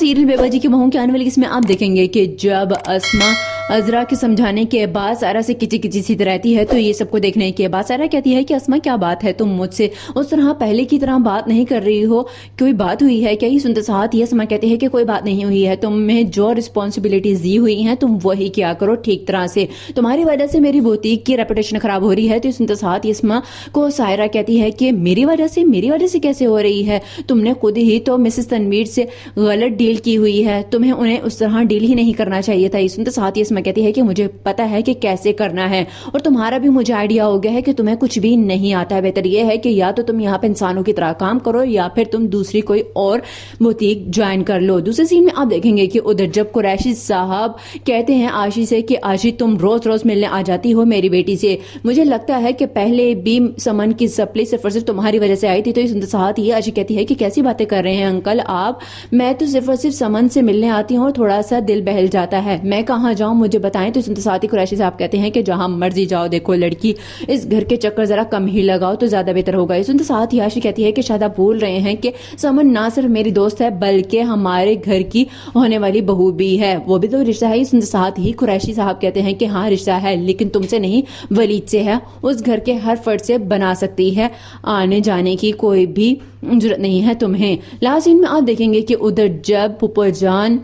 Serial बेबाजी की बहू के आने वाली इसमें आप देखेंगे कि जब अस्मा अजरा के समझाने के बाद सारा से किची किची सी रहती है, तो ये सबको देखने के बाद सारा कहती है कि अस्मा क्या बात है, तुम मुझसे उस तरह पहले की तरह बात नहीं कर रही हो, कोई बात हुई है क्या? ये सुनते साथ ये अस्मा कहती है कि कोई बात नहीं हुई है, तुम्हें जो रिस्पॉन्सिबिलिटीज दी हुई हैं तुम वही किया करो ठीक तरह से, तुम्हारी वजह से मेरी बुटीक की रेपुटेशन खराब हो रही है। तो सुनते साथ ये अस्मा को सायरा कहती है कि मेरी वजह से कैसे हो रही है, तुमने खुद ही तो मिसेस तनवीर से गलत डील की हुई है, तुम्हें उन्हें उस तरह डील ही नहीं करना चाहिए था। ये सुनते साथ ये इसमें कहती है कि मुझे पता है कि कैसे करना है और तुम्हारा भी मुझे आइडिया हो गया है कि तुम्हें कुछ भी नहीं आता है। बेहतर यह है कि या तो तुम यहाँ पे इंसानों की तरह काम करो या फिर तुम दूसरी कोई और बुटीक ज्वाइन कर लो। दूसरे सीन में आप देखेंगे कि उधर जब कुरैशी साहब कहते हैं आशी से कि आशी तुम रोज रोज मिलने आ जाती हो मेरी बेटी से, मुझे लगता है कि पहले भी समन की सप्लाई सिर्फ और सिर्फ तुम्हारी वजह से आई थी। तो इस साथ ये आशी कहती है कि कैसी बातें कर रहे हैं अंकल आप, मैं तो सिर्फ और सिर्फ समन से मिलने आती हूँ और थोड़ा सा दिल बहल जाता है, मैं कहाँ जाऊँ मुझे बताएं। तो साथ ही कुरैशी साहब कहते हैं कि जहां मर्जी जाओ, देखो लड़की इस घर के चक्कर जरा कम ही लगाओ तो ज्यादा बेहतर होगा। इस साथ ही आशी कहती है कि शायद आप भूल रहे हैं कि समन ना सिर्फ मेरी दोस्त है बल्कि हमारे घर की होने वाली बहू भी है, वो भी तो रिश्ता है। इस साथ ही कुरैशी साहब कहते हैं कि हाँ रिश्ता है लेकिन तुमसे नहीं वलीद से है, उस घर के हर फर्द से बना सकती है, आने जाने की कोई भी जरूरत नहीं है तुम्हें। लास्ट सीन में आप देखेंगे कि उधर जब फूफो जान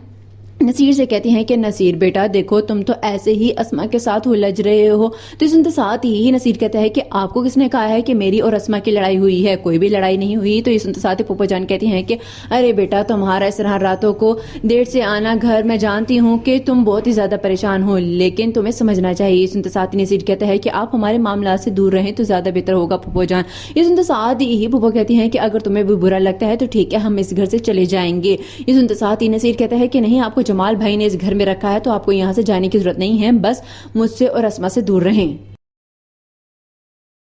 नसीर से कहती हैं कि नसीर बेटा देखो तुम तो ऐसे ही अस्मा के साथ उलझ रहे हो। तो सुनते साथ ही नसीर कहता है कि आपको किसने कहा है कि मेरी और अस्मा की लड़ाई हुई है, कोई भी लड़ाई नहीं हुई। तो ये सुनते साथ ही फूफो जान कहती हैं कि अरे बेटा तुम्हारा इस तरह रातों को देर से आना घर, मैं जानती हूँ कि तुम बहुत ही ज्यादा परेशान हो लेकिन तुम्हें समझना चाहिए। सुनते साथ ही नसीर कहता है कि आप हमारे मामला से दूर रहें तो ज्यादा बेहतर होगा फूफो जान। ये सुनते साथ ही फूफो कहती हैं कि अगर तुम्हें भी बुरा लगता है तो ठीक है हम इस घर से चले जाएंगे। ये सुनते साथ ही नसीर कहता है कि नहीं, आपको जमाल भाई ने इस घर में रखा है तो आपको यहाँ से जाने की जरूरत नहीं है, बस मुझसे और अस्मा से दूर रहें।